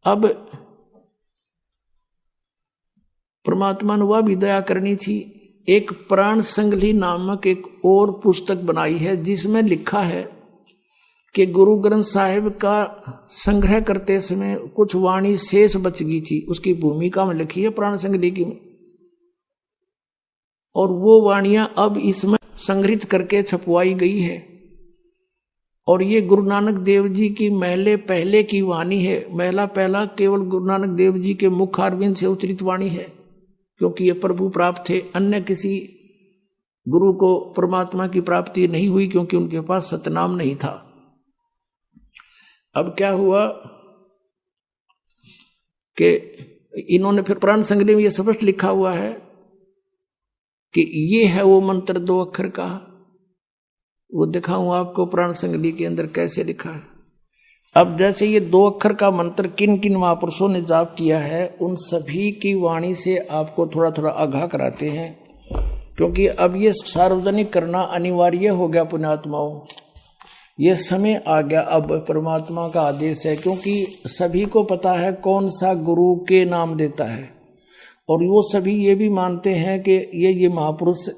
अब परमात्मा ने वह भी दया करनी थी। एक प्राण संगली नामक एक और पुस्तक बनाई है जिसमें लिखा है कि गुरु ग्रंथ साहिब का संग्रह करते समय कुछ वाणी शेष बच गई थी, उसकी भूमिका में लिखी है प्राण संगली की, और वो वाणियां अब इसमें संग्रहित करके छपवाई गई है। और ये गुरु नानक देव जी की महले पहले की वाणी है। महला पहला केवल गुरु नानक देव जी के मुख अरविंद से उच्चरित वाणी है, क्योंकि ये प्रभु प्राप्त थे। अन्य किसी गुरु को परमात्मा की प्राप्ति नहीं हुई, क्योंकि उनके पास सतनाम नहीं था। अब क्या हुआ कि इन्होंने फिर प्राण संगली में ये स्पष्ट लिखा हुआ है कि ये है वो मंत्र 2 अक्षर का। वो दिखाऊं आपको प्राण संगली के अंदर कैसे लिखा है। अब जैसे ये 2 अक्षर का मंत्र किन किन महापुरुषों ने जाप किया है, उन सभी की वाणी से आपको थोड़ा थोड़ा आगाह कराते हैं, क्योंकि अब ये सार्वजनिक करना अनिवार्य हो गया पुण्यात्माओं। ये समय आ गया, अब परमात्मा का आदेश है, क्योंकि सभी को पता है कौन सा गुरु के नाम देता है, और वो सभी ये भी मानते हैं कि ये महापुरुष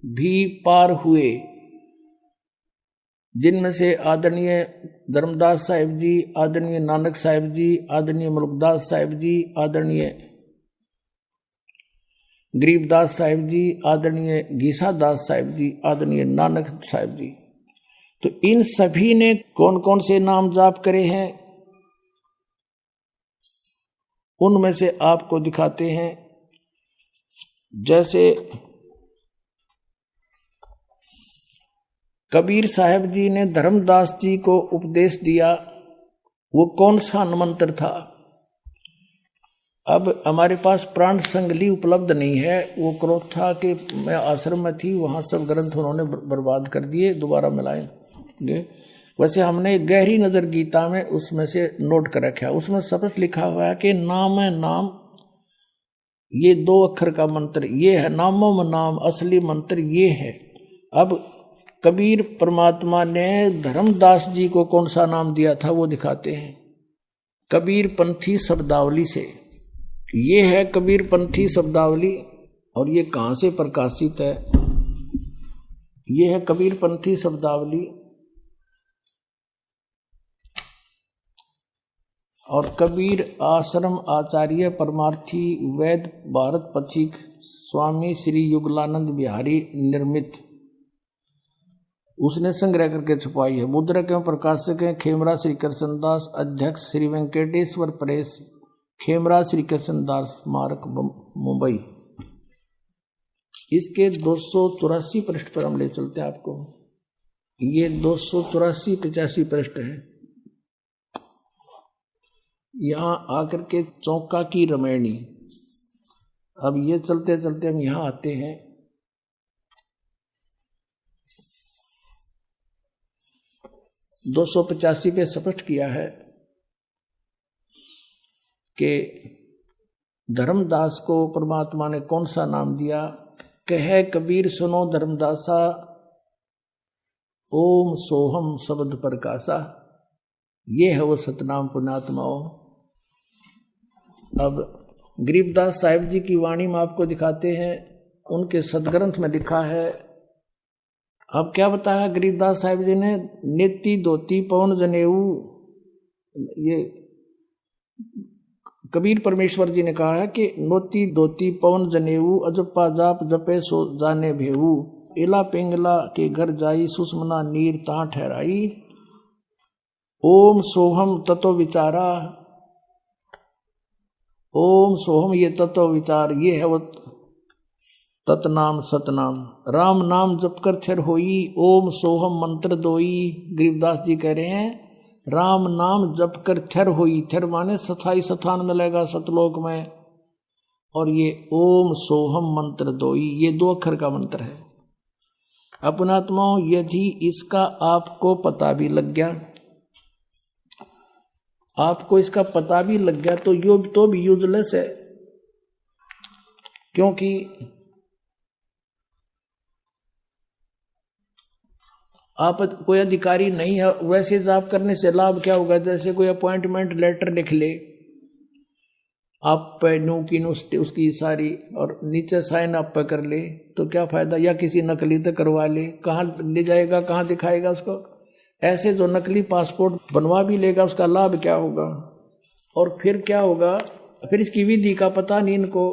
भी पार हुए, जिनमें से आदरणीय धर्मदास साहिब जी, आदरणीय नानक साहिब जी, आदरणीय मुल्कदास साहिब जी, आदरणीय गरीबदास साहिब जी, आदरणीय गीसादास साहिब जी, आदरणीय नानक साहिब जी। तो इन सभी ने कौन कौन से नाम जाप करे हैं, उनमें से आपको दिखाते हैं। जैसे कबीर साहब जी ने धर्मदास जी को उपदेश दिया, वो कौन सा मंत्र था। अब हमारे पास प्राण संगली उपलब्ध नहीं है। वो क्रोध था कि मैं आश्रम में थी, वहाँ सब ग्रंथ उन्होंने बर्बाद कर दिए, दोबारा मिलाएंगे। वैसे हमने गहरी नजर गीता में उसमें से नोट कर रखा है, उसमें स्पष्ट लिखा हुआ है कि नाम है नाम, ये 2 अक्षर का मंत्र ये है, नामों में नाम, असली मंत्र ये है। अब कबीर परमात्मा ने धर्मदास जी को कौन सा नाम दिया था वो दिखाते हैं। कबीर पंथी शब्दावली से, ये है कबीर पंथी शब्दावली, और ये कहाँ से प्रकाशित है, ये है कबीर पंथी शब्दावली। और कबीर आश्रम आचार्य परमार्थी वैद भारत पथिक स्वामी श्री युगलानंद बिहारी निर्मित, उसने संग्रह करके छपाई है। मुद्रक एवं प्रकाशक हैं खेमरा श्री कृष्णदास, अध्यक्ष श्री वेंकटेश्वर प्रेस, खेमरा श्री कृष्णदास स्मारक मुंबई। इसके 284 पृष्ठ पर हम ले चलते हैं आपको। ये 284-85 पृष्ठ है। यहां आकर के चौका की रमैनी। अब ये चलते चलते हम यहां आते हैं। दो 285 पे स्पष्ट किया है कि धर्मदास को परमात्मा ने कौन सा नाम दिया। कहे कबीर सुनो धर्मदासा, ओम सोहम शब्द प्रकाशा। ये है वो सतनाम पुण्यात्माओं। अब गरीबदास साहिब जी की वाणी में आपको दिखाते हैं, उनके सदग्रंथ में लिखा है। अब क्या बताया गरीबदास साहिब जी ने, नेति धोती पवन जनेऊ। ये कबीर परमेश्वर जी ने कहा है कि नोती धोती पवन जनेऊ, अजपा जाप जपे सो जाने भेऊ, इला पिंगला के घर जाई सुषमना नीर ता ठहराई, ओम सोहम तत्व विचारा। ओम सोहम ये तत्व विचार, ये है वो तत्नाम सतनाम। राम नाम जप कर थिर होई, ओम सोहम मंत्र दोई। गरीबदास जी कह रहे हैं राम नाम जप कर थिर होई, थिर माने स्थाई स्थान मिलेगा सतलोक में, और ये ओम सोहम मंत्र दोई, ये 2 अक्षर का मंत्र है। अपनात्माओं, यदि इसका आपको पता भी लग गया, आपको इसका पता भी लग गया तो यो तो भी यूजलेस है, क्योंकि आप कोई अधिकारी नहीं है। वैसे जाप करने से लाभ क्या होगा, जैसे कोई अपॉइंटमेंट लेटर लिख ले आप पे नो की नो उसकी सारी और नीचे साइन आप पे कर ले तो क्या फायदा, या किसी नकली तो करवा ले, कहाँ ले जाएगा, कहाँ दिखाएगा उसको। ऐसे जो नकली पासपोर्ट बनवा भी लेगा उसका लाभ क्या होगा, और फिर क्या होगा, फिर इसकी विधि का पता नहीं इनको,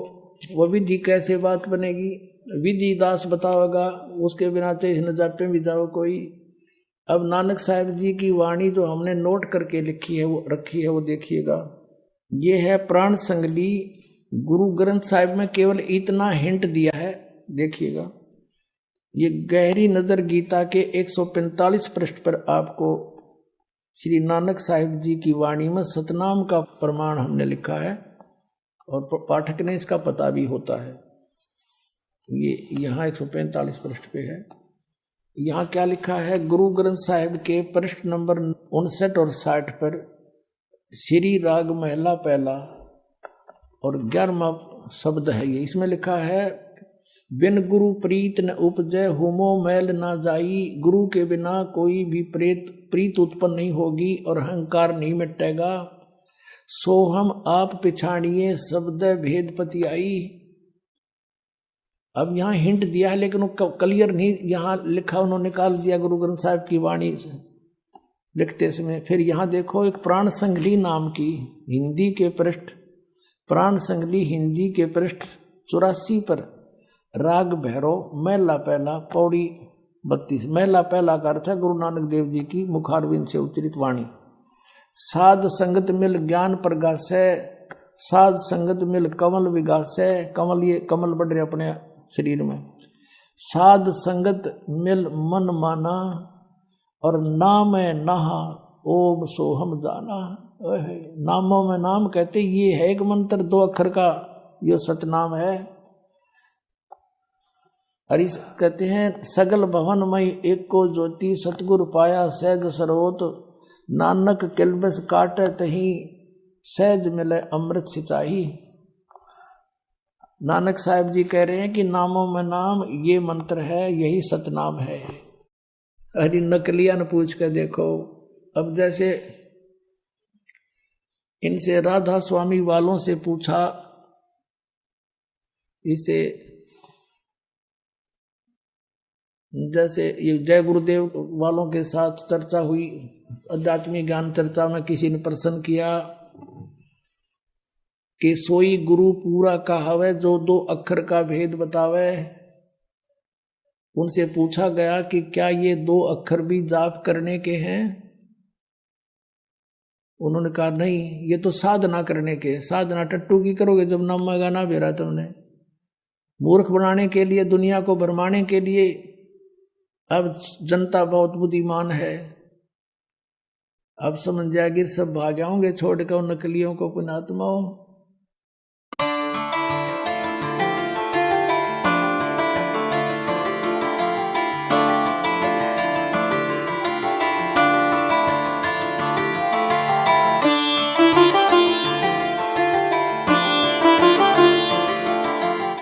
वो विधि कैसे बात बनेगी, विधि दास बताओगा, उसके बिना चाहे न जापे भी जाओ कोई। अब नानक साहब जी की वाणी जो हमने नोट करके लिखी है वो रखी है, वो देखिएगा। ये है प्राण संगली, गुरु ग्रंथ साहिब में केवल इतना हिंट दिया है, देखिएगा। ये गहरी नजर गीता के 145 पृष्ठ पर आपको श्री नानक साहिब जी की वाणी में सतनाम का प्रमाण हमने लिखा है, और पाठक ने इसका पता भी होता है। ये यहाँ 145 पृष्ठ पे है। यहाँ क्या लिखा है, गुरु ग्रंथ साहिब के पृष्ठ नंबर 59 और 60 पर श्री राग महला पहला और 11वां शब्द है ये। इसमें लिखा है, बिन गुरु प्रीत न उपजय हुमो मैल ना जाई, गुरु के बिना कोई भी प्रीत उत्पन्न नहीं होगी और अहंकार नहीं मिटेगा। सो हम आप पिछाड़िए शब्द भेद पति आई। अब यहाँ हिंट दिया है लेकिन वो क्लियर नहीं यहाँ लिखा, उन्होंने निकाल दिया गुरु ग्रंथ साहिब की वाणी से लिखते समय। फिर यहाँ देखो, एक प्राण संगली नाम की हिंदी के पृष्ठ, प्राण संगली हिंदी के पृष्ठ 84 पर राग भैरव महला पहला पौड़ी 32। महला पहला का अर्थ है गुरु नानक देव जी की मुखारविंद से उच्चरित वाणी। साध संगत मिल ज्ञान प्रगासै, साध संगत मिल कमल विगासै। कमल, ये कमल बढ़ रहे अपने शरीर में। साध संगत मिल मन माना, और नाम है नहा ओम सोहम जाना। नामों में नाम कहते, ये है एक मंत्र 2 अक्षर का, ये सतनाम है। और इस कहते हैं, सगल भवन मई एक को ज्योति, सतगुरु पाया सहज सरोत, नानक किलबस काटे तही, सहज मिले अमृत सिंचाई। नानक साहब जी कह रहे हैं कि नामों में नाम ये मंत्र है, यही सतनाम है। अरे नकलिया ने पूछ कर देखो। अब जैसे इनसे राधा स्वामी वालों से पूछा, इसे जैसे ये जय गुरुदेव वालों के साथ चर्चा हुई, आध्यात्मिक ज्ञान चर्चा में किसी ने प्रश्न किया कि सोई गुरु पूरा कहावे, जो 2 अक्षर का भेद बतावे। उनसे पूछा गया कि क्या ये 2 अक्षर भी जाप करने के हैं? उन्होंने कहा नहीं, ये तो साधना करने के। साधना टट्टू की करोगे जब नाम में गाना भी रहा तुमने, मूर्ख बनाने के लिए, दुनिया को भरमाने के लिए। अब जनता बहुत बुद्धिमान है, अब समझ जाएगी, सब भाग जाओगे छोड़ कर नकलियों को, पुण्यात्माओं।